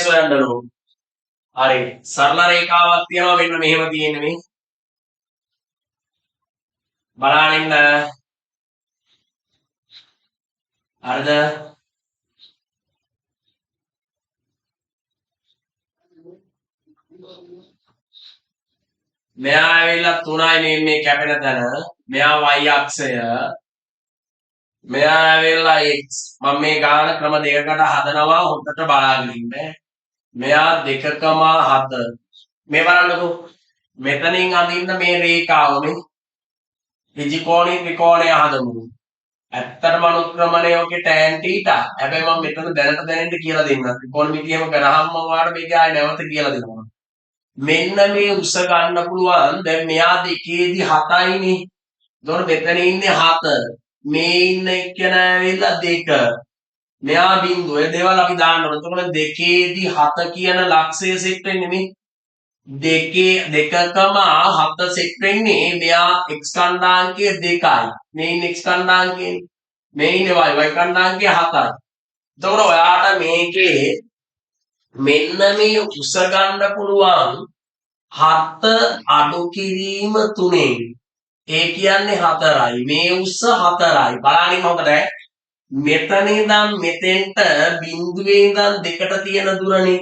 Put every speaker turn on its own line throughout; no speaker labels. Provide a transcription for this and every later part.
සොයන්නලු. හරි. සරල රේඛාවක් තියෙනවා මෙන්න මෙහෙම තියෙන්නේ මේ. බලන්න ඉන්න. හරිද? මෙයා ඇවිල්ලා 3යි මේ කැපෙන තැන. මෙයා y අක්ෂය. මෙයා ඇවිල්ලා x. මම මේ ගාන ක්‍රම දෙකකට හදනවා හොඳට බලාගෙන ඉන්න. මෙයා 2,7. මේ බලන්නකෝ. මෙතනින් අඳින්න මේ රේඛාව මේ ත්‍රිකෝණී ත්‍රිකෝණය හදමු. ඇත්තටම අනුක්‍රමණය ඔකේ tan θ. හැබැයි මම මෙතන දැනට කියලා දෙන්නම්. ත්‍රිකෝණමිතියම කරාම ඔයාලට මේක ආයෙ නැවත කියලා දෙනවා. මෙන්න මේ උස ගන්න පුළුවන්. දැන් මෙයා දෙකේදී 7යිනේ. එතකොට මෙතන ඉන්නේ 7. මේ ඉන්න එක්කන ඇවිල්ලා 2. මෙයා බිංදුව. ඒ දේවල් අපි දාන්න ඕන. එතකොට දෙකේදී 7 කියන ලක්ෂය සෙට් වෙන්නේ මේ 2,7 සෙට් වෙන්නේ. මෙයා x කණ්ඩාංකය 2යි. මේ ඉන්නේ x කණ්ඩාංකය. මේ ඉන්නේ y කණ්ඩාංකය 7යි. එතකොට ඔයාට මේකේ මෙන්න මේ උස ගන්න පුළුවන් 7 අඩු කිරීම 3. ඒ කියන්නේ 4යි. මේ උස 4යි. බලන්න හොඳට. මෙතන ඉඳන් මෙතෙන්ට බිඳුවේ ඉඳන් දෙකට තියෙන දුරනේ.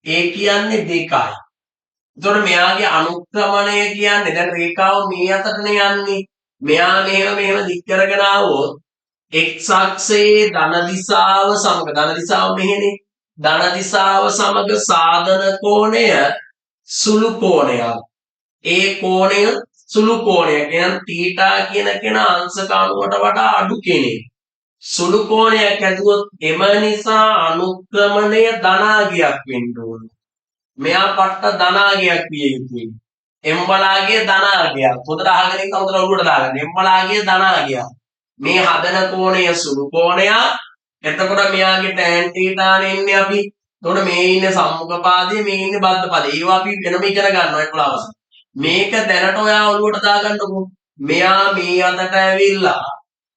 ඒ කියන්නේ 2යි. එතකොට මෙයාගේ අනුක්‍රමණය කියන්නේ දැන් රේඛාව මේ අතටනේ යන්නේ. මෙයා මෙහෙම දික් කරගෙන ආවොත් x අක්ෂයේ ධන දිශාව සමග ධන දිශාව මෙහෙනේ. ධන දිශාව සමග සාධන කෝණය සුළු කෝණයක්. ඒ කෝණය සුළු කෝණයක්. එහෙනම් θ කියන කෙනා අංශක අණුවට වඩා අඩු කෙනෙක්. සුළු කෝණයක් ඇදුවොත් එම නිසා අනුක්‍රමණය ධනාගයක් වෙන්න ඕන. මෙයා පට්ට ධනාගයක් විය යුතුයි. m බලාගේ ධනාගයක්. හොඳට අහගෙන ඉන්න හොඳට ඔළුවට දාගන්න. m බලාගේ ධනාගයක්. මේ හදන කෝණය සුළු කෝණයක්. එතකොට මෙයාගේ tan θ නෙන්නේ අපි. එතකොට මේ ඉන්නේ සම්මුඛ පාදයේ මේ ඉන්නේ බද්ධ පාදයේ. ඒවා අපි වෙනම ඉගෙන ගන්නවා 11 වසර. මේක දැනට ඔයා ඔළුවට දාගන්නකො. මෙයා මේ අතට ඇවිල්ලා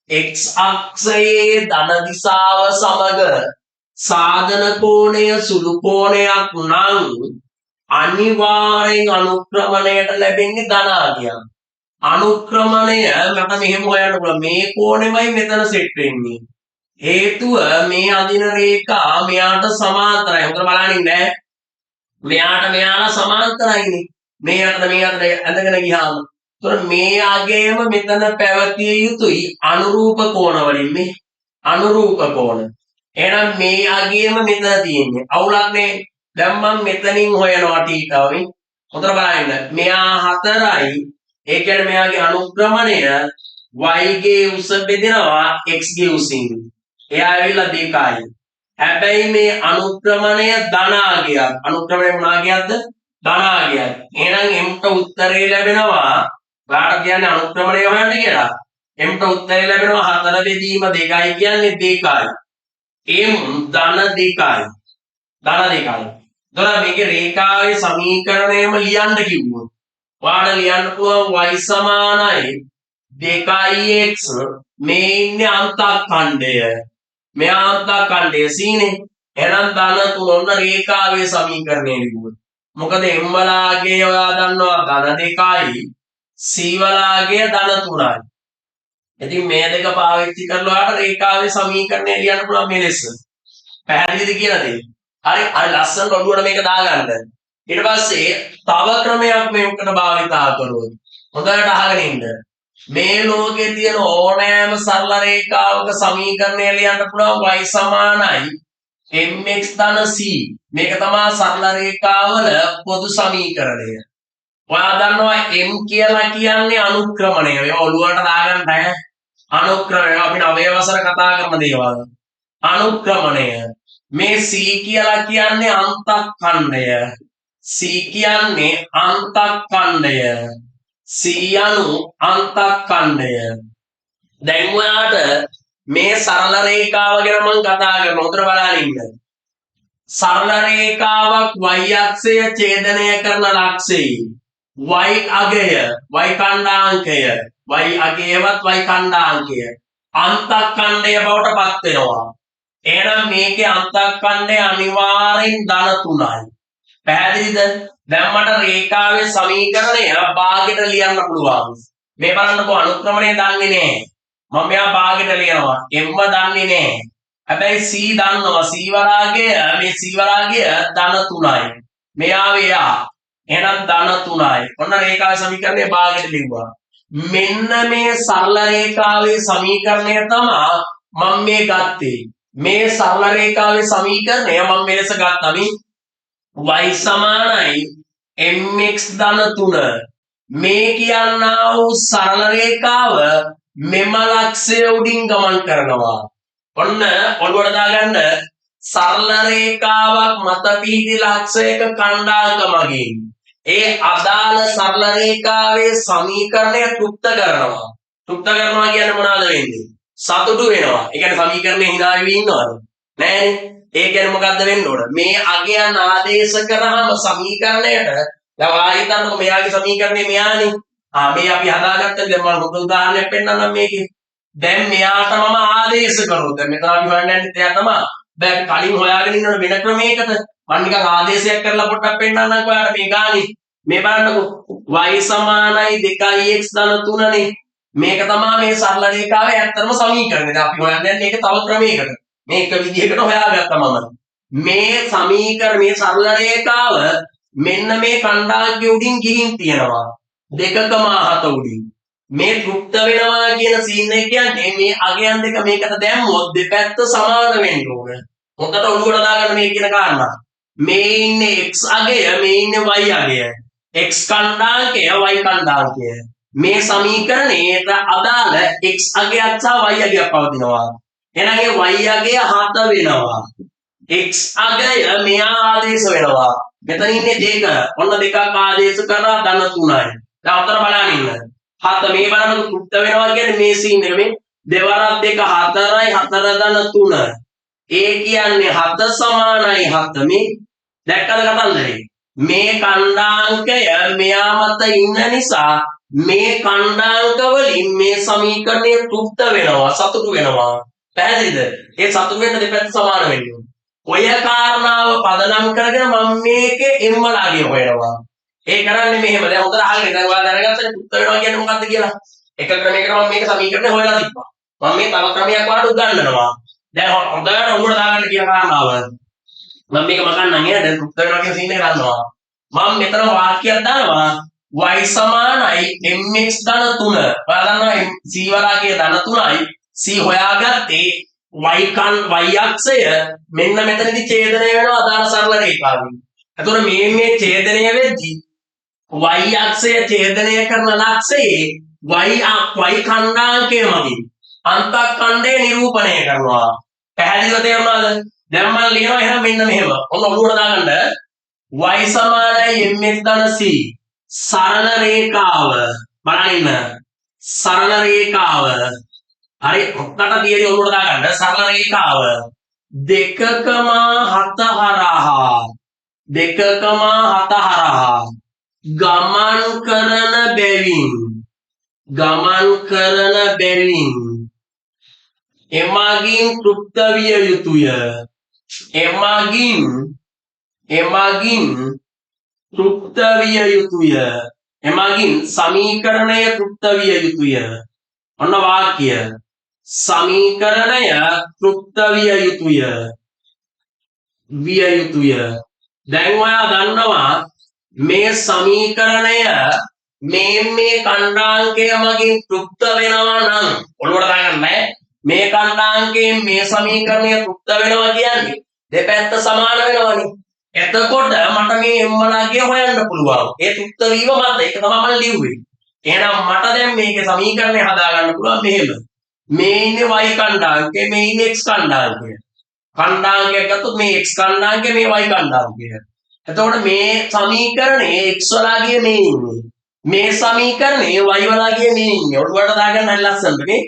x අක්ෂයේ ධන දිශාව සමග සාධන කෝණය සුළු කෝණයක් නම් අනිවාර්යෙන් අනුක්‍රමණයට ලැබෙන්නේ ධනාගයක්. අනුක්‍රමණය මට මෙහෙම හොයන්න පුළුවන්. මේ කෝණෙමයි මෙතන සෙට් වෙන්නේ. හේතුව මේ අදින රේඛා මෙයාට සමාන්තරයි. හොඳට බලන්න ඉන්න. මෙයාට මෙයාලා සමාන්තරයිනේ. මේ අතට ඇඳගෙන ගියාම. ඒතර මේ අගයම මෙතන පැවතිය යුතුයි අනුරූප කෝණ වලින් මේ. අනුරූප කෝණ. එහෙනම් මේ අගයම මෙතන තියෙන්නේ. අවුලක් නේ. දැන් මම මෙතනින් හොයනවා θ-වෙන්. හොඳට බලන්න. මෙයා 4යි. ඒ කියන්නේ මෙයාගේ අනුක්‍රමණය y ගේ උස බෙදෙනවා x ගේ උසින්. එයා ඇවිල්ලා 2යි. හැබැයි මේ අනුක්‍රමණය ධනාගයක්. අනුක්‍රමණය මොනාගයක්ද? ධනාගයක්. එහෙනම් m ට උත්තරේ ලැබෙනවා. ඔයාලට කියන්නේ අනුක්‍රමණය හොයන්න කියලා. m ට උත්තරේ ලැබෙනවා 4 බෙදීම 2යි කියන්නේ 2යි. m ධන 2යි. ධන 2යි. එතකොට මේකේ රේඛාවේ සමීකරණයම ලියන්න කිව්වොත් ඔයාලට ලියන්න පුළුවන් y සමානයි 2x මේ ඉන්නේ අන්තක්ඛණ්ඩය. මෙයා අන්තක්ඛණ්ඩය c නේ. එහෙනම් ධන 3 ඔන්න රේඛාවේ සමීකරණය ලියුවොත්. මොකද m වලාගේ ඔයා දන්නවා ධන 2යි c වලාගේ ධන 3යි. ඉතින් මේ දෙක පාවිච්චි කරලා ඔයාලට රේඛාවේ සමීකරණය ලියන්න පුළුවන් මේ ලෙස. පැහැදිලිද කියලා දෙන්න. හරි අර ලස්සන ඔළුවට මේක දාගන්න. ඊට පස්සේ තව ක්‍රමයක් මේකට භාවිතා කරොත් හොඳට අහගෙන ඉන්න. මේ ලෝකේ තියෙන ඕනෑම සරල රේඛාවක සමීකරණය ලියන්න පුළුවන් y සමානයි mx ධන c. මේක තමයි සරල රේඛාවල පොදු සමීකරණය. ඔයා දන්නවා m කියලා කියන්නේ අනුක්‍රමණය. මේ ඔළුවට දාගන්න බෑ. අනුක්‍රමණය අපි 9 වසර කතා කරන දේවල්. අනුක්‍රමණය. මේ c කියලා කියන්නේ අන්තක්ඛණ්ඩය. c කියන්නේ අන්තක්ඛණ්ඩය. c anu අන්තක්ඛණ්ඩය. දැන් ඔයාට මේ සරල රේඛාව ගැන මම කතා කරනවා. උතර බලන්න ඉන්න. සරල රේඛාවක් y අක්ෂය ඡේදනය කරන ලක්ෂයේ y අගය y කණ්ඩාංකය y අගයවත් y කණ්ඩාංකය අන්තක්ඛණ්ඩය බවට පත් වෙනවා. එහෙනම් මේකේ අන්තක්ඛණ්ඩය අනිවාර්යෙන් ධන 3යි. පැහැදිලිද? දැන් මට රේඛාවේ සමීකරණය භාගයට ලියන්න පුළුවන්. මේ බලන්නකෝ අනුක්‍රමණය දන්නේ නැහැ. මම මෙයා භාගයට ලියනවා. m දන්නේ නැහැ. හැබැයි c දන්නවා. c වරාගය මේ c වරාගය ධන 3යි. මෙයා වෙයා. එහෙනම් ධන 3යි. ඔන්න රේඛාවේ සමීකරණය භාගයට ලිව්වා. මෙන්න මේ සරල රේඛාවේ සමීකරණය තමයි මම මේ ගත්තේ. මේ සරල රේඛාවේ සමීකරණය මම මෙලෙස ගත්තා. y සමානයි mx ධන 3. මේ කියන්නා වූ සරල රේඛාව මෙම ලක්ෂය උඩින් ගමන් කරනවා. ඔන්න ඔළුවට දාගන්න සරල රේඛාවක් මත පිහිටි ලක්ෂයක කණ්ඩායමක මගින් ඒ අදාළ සරල රේඛාවේ සමීකරණය තෘප්ත කරනවා. තෘප්ත කරනවා කියන්නේ මොනවද වෙන්නේ? සතුටු වෙනවා. ඒ කියන්නේ සමීකරණේ hina වෙවි ඉන්නවද? නෑනේ. ඒ කියන්නේ මොකද්ද වෙන්න ඕන? මේ අගයන් ආදේශ කරාම සමීකරණයට දැන් ඔයා හිතන්නකො මෙයාගේ සමීකරණය මෙයානේ. මේ අපි හදාගත්තනේ. දැන් මම හොඳ උදාහරණයක් පෙන්නන්නම් මේකේ. දැන් මෙයාට මම ආදේශ කරනවා. දැන් මෙතන අපි හොයන්න යන්නේ එයා තමයි. දැන් කලින් හොයාගෙන ඉන්නවනේ වෙන ක්‍රමයකට. මම නිකන් ආදේශයක් කරලා පොඩ්ඩක් පෙන්නන්නම් ඔයාලට මේ ගානේ. මේ බලන්නකො y සමානයි 2x ධන 3නේ. මේක තමයි මේ සරල රේඛාවේ ඇත්තම සමීකරණය. දැන් අපි හොයන්න යන්නේ මේක තව ක්‍රමයකට. මේක විදිහකට හොයාගත්තා මම. මේ සමීකරණ මේ සරල රේඛාව මෙන්න මේ කණ්ඩායමක උඩින් ගිහින් තියෙනවා. 2.7 උඩින්. මේ තෘප්ත වෙනවා කියන සීන් එක කියන්නේ මේ අගයන් දෙක මේකට දැම්මොත් දෙපැත්ත සමාන වෙන්න ඕන. හොඳට ඔළුවට දාගන්න මේ කියන කාරණා. මේ ඉන්නේ x අගය, මේ ඉන්නේ y අගය. x කණ්ඩායමකය, y කණ්ඩායමකය. මේ සමීකරණයට අදාළ x අගයක් සහ y අගයක් පවතිනවා. එහෙනම් ඒ y අගය 7 වෙනවා. x අගය මෙයා ආදේශ වෙනවා. මෙතන ඉන්නේ 2. ඔන්න 2ක් ආදේශ කරා ධන 3යි. දැන් අතර බලන්න ඉන්න. 7 මේ බලන්න තෘප්ත වෙනවා කියන්නේ මේ සීන් එක මේ 2 වරක් 2 4යි 4 ධන 3. ඒ කියන්නේ 7 සමානයි 7 මේ දැක්කද කතන්දරේ? මේ කණ්ඩායමකය මෙයා මත ඉන්න නිසා මේ කණ්ඩායමක වලින් මේ සමීකරණය තෘප්ත වෙනවා, සතුටු වෙනවා. පැහැදිලිද? ඒ සතුටු වෙන්න දෙපැත්ත සමාන වෙන්නේ. ඔය කාරණාව පදනම් කරගෙන මම මේකේ m ලාගේ හොයනවා. ඒ කරන්නේ මෙහෙම. දැන් හොඳට අහගෙන දැන් ඔයාලා දැනගත්තනේ තෘප්ත වෙනවා කියන්නේ මොකක්ද කියලා. එක ක්‍රමයකට මම මේක සමීකරණය හොයලා තිබ්බා. මම මේ තව ක්‍රමයක් ඔයාලට උගන්වනවා. දැන් හොඳට උඹට දාගන්න කියන කාරණාව. මම මේක මකන්නම් නේද? දැන් තෘප්ත වෙනවා කියන සීන් එක ගන්නවා. මම මෙතන වාක්‍යයක් දානවා y සමානයි mx ධන 3. ඔයාලා දන්නවා c වරාගේ ධන 3යි. c හොයාගත්තේ y අක්ෂය මෙන්න මෙතනදී ඡේදනය වෙනවා අදාළ සරල රේඛාවෙන්. එතකොට මේ ඡේදනය වෙද්දී y අක්ෂය ඡේදනය කරන ලක්ෂයේ y ඛණ්ඩාංකය මගින් අන්තක්ඛණ්ඩය නිරූපණය කරනවා. පැහැදිලිව තේරුණාද? දැන් මම ලියනවා එහෙනම් මෙන්න මෙහෙම. ඔන්න ඔළුවට දාගන්න y සමානයි mx ධන c සරල රේඛාව බලන්න සරල රේඛාව හරි ඔක්කට තියරි ඔළුවට දාගන්න සරල රේඛාව 2.7 හරහා ගමන් කරන බැවින් එමගින් තෘප්ත විය යුතුය. එමගින් සමීකරණය තෘප්ත විය යුතුය. ඔන්න වාක්‍ය සමීකරණය තෘප්ත විය යුතුය. දැන් ඔයා දන්නවා මේ සමීකරණය මේ කණ්ඩාංකය මගින් තෘප්ත වෙනවා නම් ඔළුවට දාගන්න මේ කණ්ඩාංකයෙන් මේ සමීකරණය තෘප්ත වෙනවා කියන්නේ දෙපැත්ත සමාන වෙනවනේ. එතකොට මට මේ m ලාගේ හොයන්න පුළුවන්. ඒ තෘප්ත වීම මත ඒක තමයි මම ලිව්වේ. එහෙනම් මට දැන් මේකේ සමීකරණය හදාගන්න පුළුවන් මෙහෙම. මේ ඉන්නේ y කණ්ඩාංකය, මේ ඉන්නේ x කණ්ඩාංකය. කණ්ඩාංකයක් ගත්තොත් මේ x කණ්ඩාංකය, මේ y කණ්ඩාංකය. එතකොට මේ සමීකරණයේ x වලාගේ මේ ඉන්නේ. මේ සමීකරණයේ y වලාගේ මේ ඉන්නේ. ඔළුවට දාගන්න හරි ලස්සනට නේ.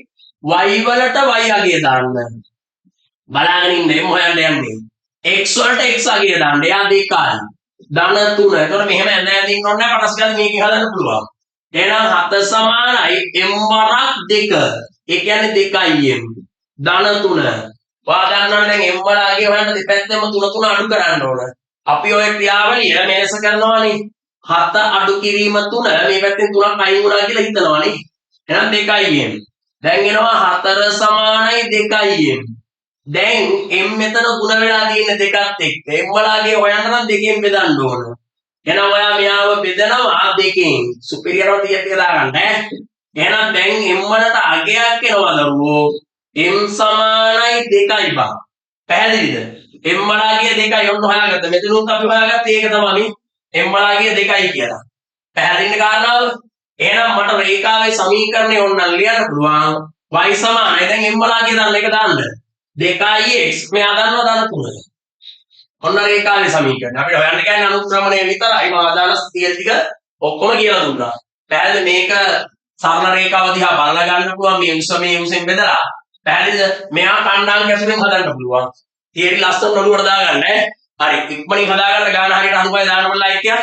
y වලට y අගය දාන්න. බලාගෙන ඉන්න එම් හොයන්න යන්නේ. x වලට x අගය දාන්න. එයා 2යි. ධන 3. එතකොට මෙහෙම ඇඳින්න ඕනේ නැහැ. කොටස් ගන්න මේකේ හදන්න පුළුවන්. එහෙනම් 7 සමානයි m වරක් 2. ඒ කියන්නේ 2යි m. ධන 3. ඔයා දන්නවනේ දැන් m වලගේ හොයන්න දෙපැත්තෙම 3 අඩු කරන්න ඕන. අපි ඔය ක්‍රියාවලිය මේස කරනවානේ. 7 අඩු කිරීම 3 මේ පැත්තෙන් 3ක් අයින් වුණා කියලා හිතනවානේ. එහෙනම් 2යි m. දැන් එනවා 4 සමානයි 2යි m. දැන් m මෙතන ගුණ වෙලා තියෙන දෙකත් එක්ක m වලගේ හොයන්න නම් දෙකෙන් බෙදන්න ඕන. එහෙනම් ඔයා මෙයාව බෙදනවා දෙකෙන්. සුපිරියරව තියලා දාගන්න ඈ. එහෙනම් දැන් m වලට අගයක් එනවා දරුවෝ. m සමානයි 2යි බං. පැහැදිලිද? m වලගේ 2යි ඔන්න හොයාගත්ත. මෙතනුත් අපි හොයාගත්තේ ඒක තමයි m වලගේ 2යි කියලා. පැහැදිලිද කාරණාව? එහෙනම් මට රේඛාවේ සමීකරණය ඕනනම් ලියන්න පුළුවන්. y සමානයි දැන් m වලගේ දාන්න එක දාන්න. 2x මෙයා දන්නවා දාන්න 3. ඔන්න රේඛාවේ සමීකරණය. අපිට හොයන්න කියන්නේ අනුක්‍රමණය විතරයි. මම අදාළ ස්ථිර ටික ඔක්කොම කියලා දුන්නා. පැහැදිලිද? මේක සරල රේඛාව දිහා බලලා ගන්න පුළුවන් මේ උසෙන් බෙදලා. පැහැදිලිද? මෙයා කණ්ඩායම් කැසුරෙන් හදන්න පුළුවන්. තියරි ලස්සන ඔළුවට දාගන්න ඈ. හරි ඉක්මනින් හදාගන්න ගාන හරියට 96 දාන්න බලලා ඉක්කියා.